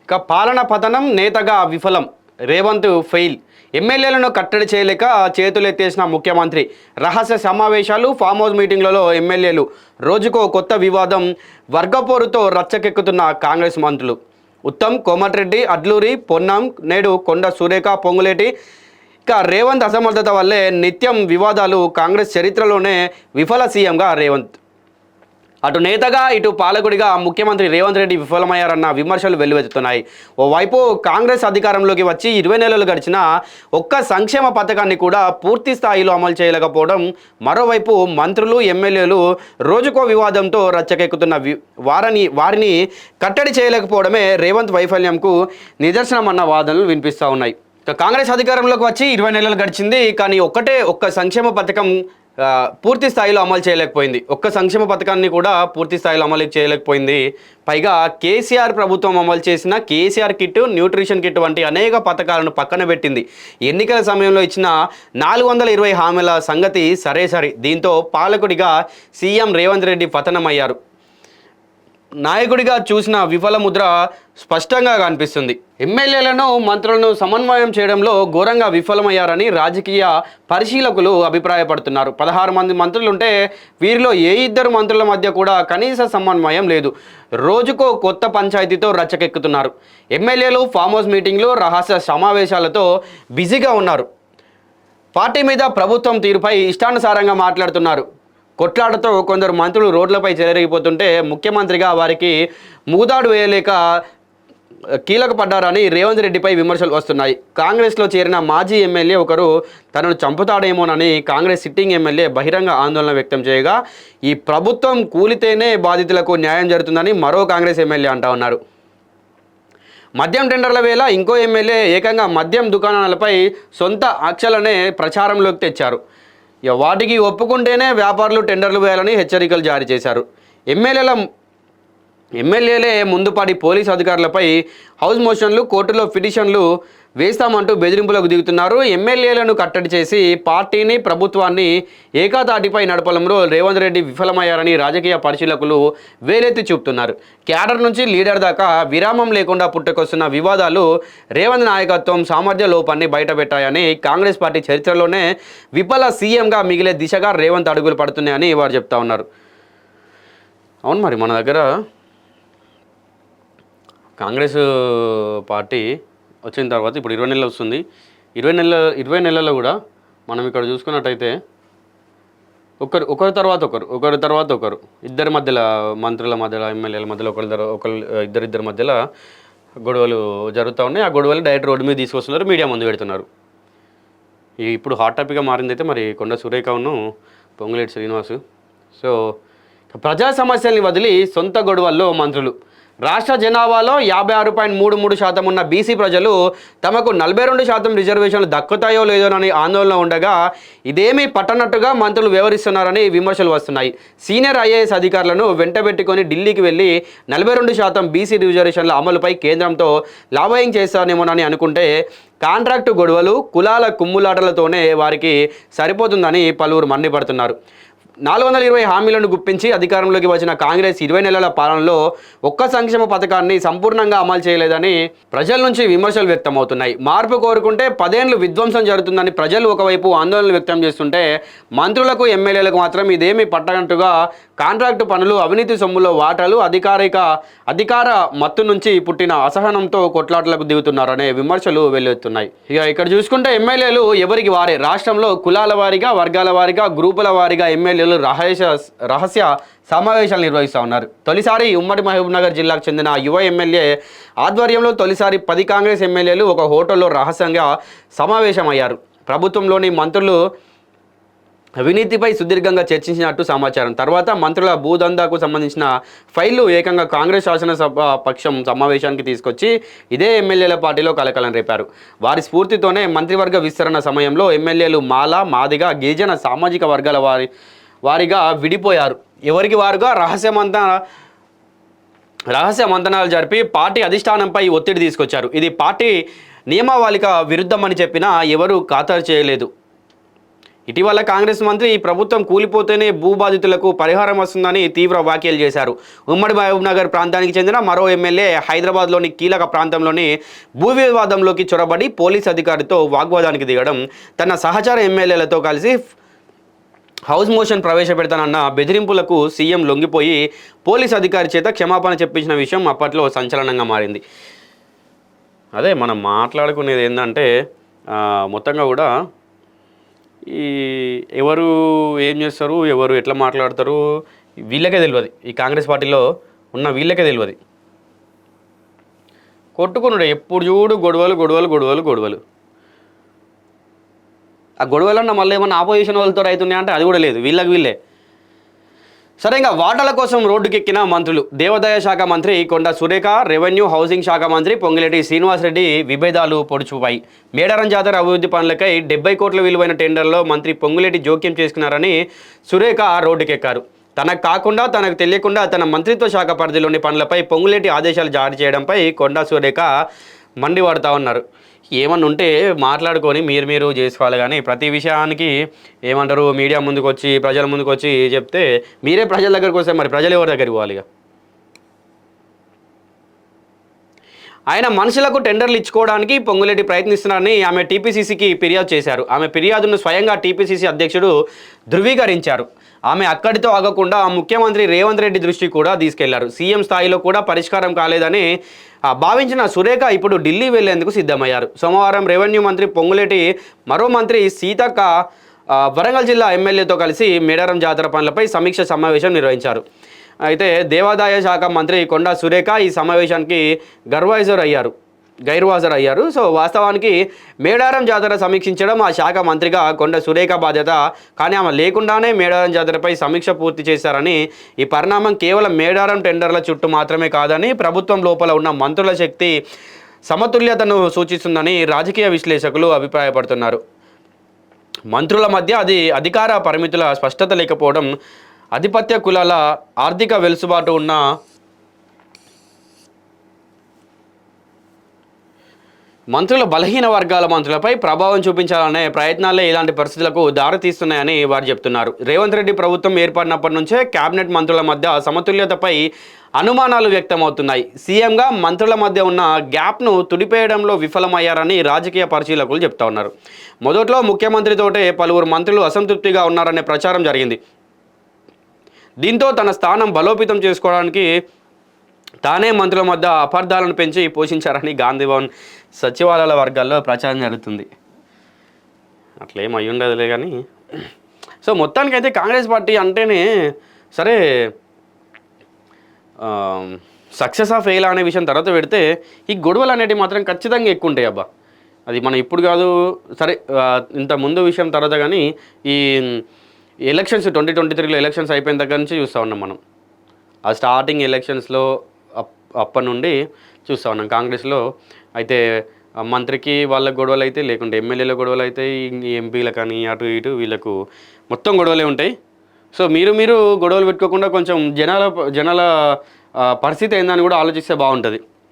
ఇక పాలన పతనం నేతగా విఫలం, రేవంత్ ఫెయిల్. ఎమ్మెల్యేలను కట్టడి చేయలేక చేతులెత్తేసిన ముఖ్యమంత్రి. రహస్య సమావేశాలు, ఫామ్ హౌస్ మీటింగ్లలో ఎమ్మెల్యేలు. రోజుకో కొత్త వివాదం. వర్గపోరుతో రచ్చకెక్కుతున్న కాంగ్రెస్ మంత్రులు. ఉత్తమ్, కోమటిరెడ్డి, అడ్లూరి, పొన్నం, నేడు కొండ సురేఖ, పొంగులేటి. ఇక రేవంత్ అసమర్థత వల్లే నిత్యం వివాదాలు. కాంగ్రెస్ చరిత్రలోనే విఫల సీఎంగా రేవంత్. అటు నేతగా ఇటు పాలకుడిగా ముఖ్యమంత్రి రేవంత్ రెడ్డి విఫలమయ్యారన్న విమర్శలు వెల్లువెత్తుతున్నాయి. ఓవైపు కాంగ్రెస్ అధికారంలోకి వచ్చి 20 నెలలు గడిచినా ఒక్క సంక్షేమ పథకాన్ని కూడా పూర్తి స్థాయిలో అమలు చేయలేకపోవడం, మరోవైపు మంత్రులు, ఎమ్మెల్యేలు రోజుకో వివాదంతో రచ్చకెక్కుతున్న వారిని కట్టడి చేయలేకపోవడమే రేవంత్ వైఫల్యంకు నిదర్శనమన్న వాదనలు వినిపిస్తూ ఉన్నాయి. కాంగ్రెస్ అధికారంలోకి వచ్చి 20 నెలలు గడిచింది, కానీ ఒక్క సంక్షేమ పథకం పూర్తి స్థాయిలో అమలు చేయలేకపోయింది. ఒక్క సంక్షేమ పథకాన్ని కూడా పూర్తి స్థాయిలో అమలు చేయలేకపోయింది. పైగా కేసీఆర్ ప్రభుత్వం అమలు చేసిన కేసీఆర్ కిట్, న్యూట్రిషన్ కిట్ వంటి అనేక పథకాలను పక్కన పెట్టింది. ఎన్నికల సమయంలో ఇచ్చిన 420 హామీల సంగతి సరే. దీంతో పాలకుడిగా సీఎం రేవంత్ రెడ్డి పతనమయ్యారు. నాయకుడిగా చూసిన విఫల ముద్ర స్పష్టంగా కనిపిస్తుంది. ఎమ్మెల్యేలను, మంత్రులను సమన్వయం చేయడంలో ఘోరంగా విఫలమయ్యారని రాజకీయ పరిశీలకులు అభిప్రాయపడుతున్నారు. 16 మంది మంత్రులుంటే వీరిలో ఏ 2 మంత్రుల మధ్య కూడా కనీస సమన్వయం లేదు. రోజుకో కొత్త పంచాయతీతో రచ్చకెక్కుతున్నారు. ఎమ్మెల్యేలు ఫామ్ హౌస్ మీటింగ్లు, రహస్య సమావేశాలతో బిజీగా ఉన్నారు. పార్టీ మీద, ప్రభుత్వం తీరుపై ఇష్టానుసారంగా మాట్లాడుతున్నారు. కొట్లాటతో కొందరు మంత్రులు రోడ్లపై చెలరేగిపోతుంటే ముఖ్యమంత్రిగా వారికి మూదాడు వేయలేక కీలకపడ్డారని రేవంత్ రెడ్డిపై విమర్శలు వస్తున్నాయి. కాంగ్రెస్లో చేరిన మాజీ ఎమ్మెల్యే ఒకరు తనను చంపుతాడేమోనని కాంగ్రెస్ సిట్టింగ్ ఎమ్మెల్యే బహిరంగ ఆందోళన వ్యక్తం చేయగా, ఈ ప్రభుత్వం కూలితేనే బాధితులకు న్యాయం జరుగుతుందని మరో కాంగ్రెస్ ఎమ్మెల్యే అంటా ఉన్నారు. మద్యం టెండర్ల వేళ ఇంకో ఎమ్మెల్యే ఏకంగా మద్యం దుకాణాలపై సొంత ఆంక్షలనే ప్రచారంలోకి తెచ్చారు. వాటికి ఒప్పుకుంటేనే వ్యాపారులు టెండర్లు వేయాలని హెచ్చరికలు జారీ చేశారు. ఎమ్మెల్యేలే ముందుపాటి పోలీసు అధికారులపై హౌస్ మోషన్లు, కోర్టులో పిటిషన్లు వేస్తామంటూ బెదిరింపులకు దిగుతున్నారు. ఎమ్మెల్యేలను కట్టడి చేసి పార్టీని, ప్రభుత్వాన్ని ఏకాతాటిపై నడపడంలో రేవంత్ రెడ్డి విఫలమయ్యారని రాజకీయ పరిశీలకులు వేలెత్తి చూపుతున్నారు. క్యాడర్ నుంచి లీడర్ దాకా విరామం లేకుండా పుట్టుకొస్తున్న వివాదాలు రేవంత్ నాయకత్వం సామర్థ్య లోపాన్ని బయటపెట్టాయని, కాంగ్రెస్ పార్టీ చరిత్రలోనే విఫల సీఎంగా మిగిలే దిశగా రేవంత్ అడుగులు పడుతున్నాయని వారు చెప్తా ఉన్నారు. అవును, మరి మన దగ్గర కాంగ్రెస్ పార్టీ వచ్చిన తర్వాత ఇప్పుడు 20 నెలలు వస్తుంది. 20 నెలల్లో కూడా మనం ఇక్కడ చూసుకున్నట్టయితే ఒకరి తర్వాత ఒకరు ఇద్దరి మధ్యలో, మంత్రుల మధ్యలో, ఎమ్మెల్యేల మధ్యలో ఇద్దరి మధ్యలో గొడవలు జరుగుతూ ఉన్నాయి. ఆ గొడవలు డైరెక్ట్ రోడ్డు మీద తీసుకొస్తున్నారు, మీడియా ముందు పెడుతున్నారు. ఇప్పుడు హాట్ టాపిక్గా మారింది అయితే మరి కొండ సురేఖను, పొంగులేటి శ్రీనివాసు. సో ప్రజా సమస్యల్ని వదిలి సొంత గొడవల్లో మంత్రులు. రాష్ట్ర జనాభాలో 56.33% ఉన్న బీసీ ప్రజలు తమకు 42% రిజర్వేషన్లు దక్కుతాయో లేదోనని ఆందోళన ఉండగా ఇదేమీ పట్టనట్టుగా మంత్రులు వ్యవహరిస్తున్నారని విమర్శలు వస్తున్నాయి. సీనియర్ ఐఏఎస్ అధికారులను వెంటబెట్టుకొని ఢిల్లీకి వెళ్ళి 42% బీసీ రిజర్వేషన్ల అమలుపై కేంద్రంతో లాబయింగ్ చేస్తారేమోనని అనుకుంటే కాంట్రాక్టు గొడవలు, కులాల కుమ్ములాటలతోనే వారికి సరిపోతుందని పలువురు మండిపడుతున్నారు. 420 హామీలను గుప్పించి అధికారంలోకి వచ్చిన కాంగ్రెస్ 20 నెలల పాలనలో ఒక్క సంక్షేమ పథకాన్ని సంపూర్ణంగా అమలు చేయలేదని ప్రజల నుంచి విమర్శలు వ్యక్తమవుతున్నాయి. మార్పు కోరుకుంటే 10 ఏళ్లు విధ్వంసం జరుగుతుందని ప్రజలు ఒకవైపు ఆందోళనలు వ్యక్తం చేస్తుంటే, మంత్రులకు, ఎమ్మెల్యేలకు మాత్రం ఇదేమీ పట్టనట్టుగా కాంట్రాక్టు పనులు, అవినీతి సొమ్ములో వాటాలు, అధికార మత్తు నుంచి పుట్టిన అసహనంతో కొట్లాటలకు దిగుతున్నారనే విమర్శలు వెల్లువెత్తున్నాయి. ఇక్కడ చూసుకుంటే ఎమ్మెల్యేలు ఎవరికి వారే రాష్ట్రంలో కులాల వారీగా, వర్గాల వారీగా, గ్రూపుల వారీగా ఎమ్మెల్యేలు రహస్య సమావేశాలు నిర్వహిస్తూ ఉన్నారు. తొలిసారి ఉమ్మడి మహబూబ్నగర్ జిల్లాకు చెందిన యువ ఎమ్మెల్యే ఆధ్వర్యంలో తొలిసారి 10 కాంగ్రెస్ ఎమ్మెల్యేలు ఒక హోటల్లో రహస్యంగా సమావేశమయ్యారు. ప్రభుత్వంలోని మంత్రులు అవినీతిపై సుదీర్ఘంగా చర్చించినట్టు సమాచారం. తర్వాత మంత్రుల భూదందాకు సంబంధించిన ఫైళ్లు ఏకంగా కాంగ్రెస్ శాసనసభ పక్షం సమావేశానికి తీసుకొచ్చి ఇదే ఎమ్మెల్యేల పార్టీలో కలకలం రేపారు. వారి స్ఫూర్తితోనే మంత్రివర్గ విస్తరణ సమయంలో ఎమ్మెల్యేలు మాల, మాదిగ, గిరిజన సామాజిక వర్గాల వారిగా విడిపోయారు. ఎవరికి వారుగా రహస్య మంతనాలు జరిపి పార్టీ అధిష్టానంపై ఒత్తిడి తీసుకొచ్చారు. ఇది పార్టీ నియమావళిక విరుద్ధమని చెప్పినా ఎవరూ ఖాతరు చేయలేదు. ఇటీవల కాంగ్రెస్ మంత్రి ఈ ప్రభుత్వం కూలిపోతేనే భూ బాధితులకు పరిహారం వస్తుందని తీవ్ర వ్యాఖ్యలు చేశారు. ఉమ్మడి మహబూబ్ నగర్ ప్రాంతానికి చెందిన మరో ఎమ్మెల్యే హైదరాబాద్లోని కీలక ప్రాంతంలోని భూ వివాదంలోకి చొరబడి పోలీస్ అధికారితో వాగ్వాదానికి దిగడం, తన సహచర ఎమ్మెల్యేలతో కలిసి హౌస్ మోషన్ ప్రవేశపెడతానన్న బెదిరింపులకు సీఎం లొంగిపోయి పోలీస్ అధికారి చేత క్షమాపణ చెప్పించిన విషయం అప్పట్లో సంచలనంగా మారింది. అదే మనం మాట్లాడుకునేది ఏంటంటే మొత్తంగా కూడా ఈ ఎవరు ఏం చేస్తారు, ఎవరు ఎట్లా మాట్లాడతారు వీళ్ళకే తెలియదు. ఈ కాంగ్రెస్ పార్టీలో ఉన్న వీళ్ళకే తెలియదు. కొట్టుకున్నాడు ఎప్పుడు చూడు గొడవలు గొడవలు గొడవలు గొడవలు. ఆ గొడవలన్నా మళ్ళీ ఏమన్నా ఆపోజిషన్ వాళ్ళతో అవుతున్నాయి అంటే అది కూడా లేదు, వీళ్ళకి వీళ్ళే. సరే, ఇంకా వాటాల కోసం రోడ్డుకెక్కిన మంత్రులు. దేవాదాయ శాఖ మంత్రి కొండా సురేఖ, రెవెన్యూ హౌసింగ్ శాఖ మంత్రి పొంగిలేటి శ్రీనివాసరెడ్డి విభేదాలు పొడుచుపాయి. మేడారం జాతర అభివృద్ధి పనులకై 70 కోట్ల విలువైన టెండర్లో మంత్రి పొంగులేటి జోక్యం చేసుకున్నారని సురేఖ రోడ్డుకెక్కారు. తనకు కాకుండా, తనకు తెలియకుండా తన మంత్రిత్వ శాఖ పరిధిలోని పనులపై పొంగులేటి ఆదేశాలు జారీ చేయడంపై కొండా సురేఖ మండిపడతా ఉన్నారు. ఏమన్నా ఉంటే మాట్లాడుకొని మీరు చేసుకోవాలి, కానీ ప్రతి విషయానికి ఏమంటారు మీడియా ముందుకు వచ్చి ప్రజల ముందుకు వచ్చి చెప్తే మీరే ప్రజల దగ్గరికి వస్తే మరి ప్రజలు ఎవరి దగ్గరికి పోవాలి? ఆయన మనుషులకు టెండర్లు ఇచ్చుకోవడానికి పొంగులేటి ప్రయత్నిస్తున్నారని ఆమె టీపీసీసీకి ఫిర్యాదు చేశారు. ఆమె ఫిర్యాదును స్వయంగా టీపీసీసీ అధ్యక్షుడు ధృవీకరించారు. ఆమె అక్కడితో ఆగకుండా ముఖ్యమంత్రి రేవంత్ రెడ్డి దృష్టికి కూడా తీసుకెళ్లారు. సీఎం స్థాయిలో కూడా పరిష్కారం కాలేదని భావించిన సురేఖ ఇప్పుడు ఢిల్లీ వెళ్లేందుకు సిద్ధమయ్యారు. సోమవారం రెవెన్యూ మంత్రి పొంగులేటి మరో మంత్రి సీతక్క వరంగల్ జిల్లా ఎమ్మెల్యేతో కలిసి మేడారం జాతర పనులపై సమీక్ష సమావేశం నిర్వహించారు. అయితే దేవాదాయ శాఖ మంత్రి కొండా సురేఖ ఈ సమావేశానికి గైర్హాజరయ్యారు. సో వాస్తవానికి మేడారం జాతర సమీక్షించడం ఆ శాఖ మంత్రిగా కొండా సురేఖ బాధ్యత, కానీ ఆమె లేకుండానే మేడారం జాతరపై సమీక్ష పూర్తి చేశారని, ఈ పరిణామం కేవలం మేడారం టెండర్ల చుట్టూ మాత్రమే కాదని ప్రభుత్వం లోపల ఉన్న మంత్రుల శక్తి సమతుల్యతను సూచిస్తుందని రాజకీయ విశ్లేషకులు అభిప్రాయపడుతున్నారు. మంత్రుల మధ్య అధికార పరిమితుల స్పష్టత లేకపోవడం, ఆధిపత్య కులాల ఆర్థిక వెలుసుబాటు ఉన్న మంత్రుల బలహీన వర్గాల మంత్రులపై ప్రభావం చూపించాలనే ప్రయత్నాలే ఇలాంటి పరిస్థితులకు దారితీస్తున్నాయని వారు చెప్తున్నారు. రేవంత్ రెడ్డి ప్రభుత్వం ఏర్పడినప్పటి నుంచే కేబినెట్ మంత్రుల మధ్య సమతుల్యతపై అనుమానాలు వ్యక్తమవుతున్నాయి. సీఎంగా మంత్రుల మధ్య ఉన్న గ్యాప్ను తుడిపేయడంలో విఫలమయ్యారని రాజకీయ పరిశీలకులు చెప్తా ఉన్నారు. మొదట్లో ముఖ్యమంత్రితోటే పలువురు మంత్రులు అసంతృప్తిగా ఉన్నారనే ప్రచారం జరిగింది. దీంతో తన స్థానం బలోపేతం చేసుకోవడానికి తానే మంత్రుల మధ్య అపార్థాలను పెంచి పోషించారని గాంధీభవన్ సచివాలయాల వర్గాల్లో ప్రచారం జరుగుతుంది. అట్లేం అయ్యి ఉండదులే కానీ. సో మొత్తానికైతే కాంగ్రెస్ పార్టీ అంటేనే సరే సక్సెస్ ఫెయిల్ అనే విషయం తర్వాత పెడితే ఈ గొడవలు అనేటివి మాత్రం ఖచ్చితంగా ఎక్కువ ఉంటాయి అబ్బా. అది మనం ఇప్పుడు కాదు సరే ఇంత ముందు విషయం తర్వాత, కానీ ఈ ఎలక్షన్స్ 2023లో ఎలక్షన్స్ అయిపోయిన దగ్గర నుంచి చూస్తూ ఉన్నాం మనం. ఆ స్టార్టింగ్ ఎలక్షన్స్లో అప్పటి నుండి చూస్తూ ఉన్నాం. కాంగ్రెస్లో అయితే మంత్రికి వాళ్ళ గొడవలు అయితే, లేకుంటే ఎమ్మెల్యేల గొడవలు అయితే, ఎంపీలకు కానీ అటు ఇటు వీళ్ళకు మొత్తం గొడవలే ఉంటాయి. సో మీరు గొడవలు పెట్టుకోకుండా కొంచెం జనాల పరిస్థితి ఏందని కూడా ఆలోచిస్తే బాగుంటుంది.